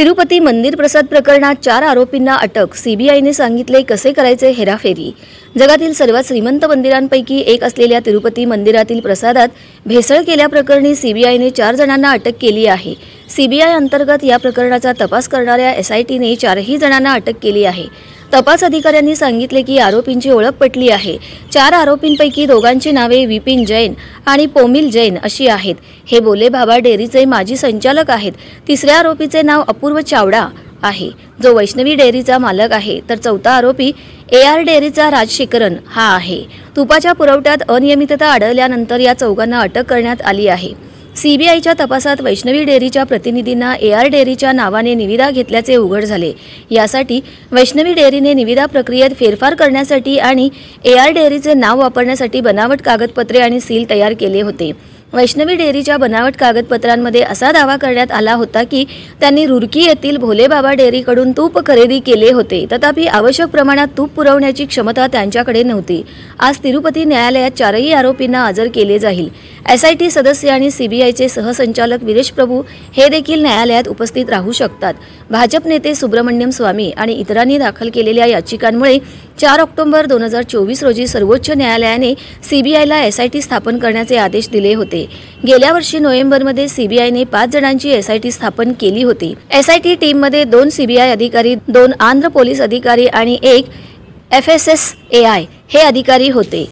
तिरुपती मंदिर प्रसाद प्रकरणात 4 आरोपींना अटक. सीबीआयने सांगितले कसे करायचे हेराफेरी. जगातील सर्वात श्रीमंत मंदिरांपैकी एक असलेल्या तिरुपती मंदिरातील प्रसादात भेसळ केल्याप्रकरणी सीबीआयने 4 जणांना अटक केली आहे. सीबीआय अंतर्गत या प्रकरणाचा तपास करणाऱ्या एसआयटीने 4ही जणांना अटक केली आहे. तपास अधिकाऱ्यांनी सांगितले की आरोपींची ओळख पटली आहे. 4 आरोपींपैकी दोघांची नावे विपिन जैन आणि पोमिल जैन अशी आहेत. हे भोले बाबा डेअरीचे माजी संचालक आहेत. तिसऱ्या आरोपीचे नाव अपूर्व चावडा आहे, जो वैष्णवी डेअरीचा मालक आहे. तर चौथा आरोपी AR डेअरीचा राजशेखरन हा आहे. तुपाच्या पुरवठ्यात अनियमितता आढळल्यानंतर या चौघांना अटक करण्यात आली आहे. सीबीआयच्या तपासात वैष्णवी डेअरीच्या प्रतिनिधींना AR डेअरीच्या नावाने निविदा घेतल्याचे उघड झाले. यासाठी वैष्णवी डेअरीने निविदा प्रक्रियेत फेरफार करण्यासाठी आणि AR डेअरीचे नाव वापरण्यासाठी बनावट कागदपत्रे आणि सील तयार केले होते. वैष्णवी डेअरीच्या बनावट कागदपत्रांमध्ये असा दावा करण्यात आला होता की त्यांनी रुरकी येथील भोले बाबा डेअरीकडून तूप खरेदी केले होते, तथापि आवश्यक प्रमाणात तूप पुरवण्याची क्षमता त्यांच्याकडे नव्हती. आज तिरुपती न्यायालयात 4ही आरोपींना हजर केले जाईल. एसआयटी सदस्य आणि सीबीआयचे सहसंचालक विरेश प्रभू हे देखील न्यायालयात उपस्थित राहू शकतात. भाजप नेते सुब्रमण्यम स्वामी आणि इतरांनी दाखल केलेल्या याचिकांमुळे 4 ऑक्टोबर 2024 रोजी सर्वोच्च न्यायालयाने सीबीआयला एसआयटी स्थापन करण्याचे आदेश दिले होते. गेल्या वर्षी नोव्हेंबरमध्ये सीबीआयने 5 जणांची एसआयटी स्थापन केली होती. एसआयटी टीममध्ये 2 सीबीआय अधिकारी, 2 आंध्र पोलीस अधिकारी आणि 1 FSSAI हे अधिकारी होते.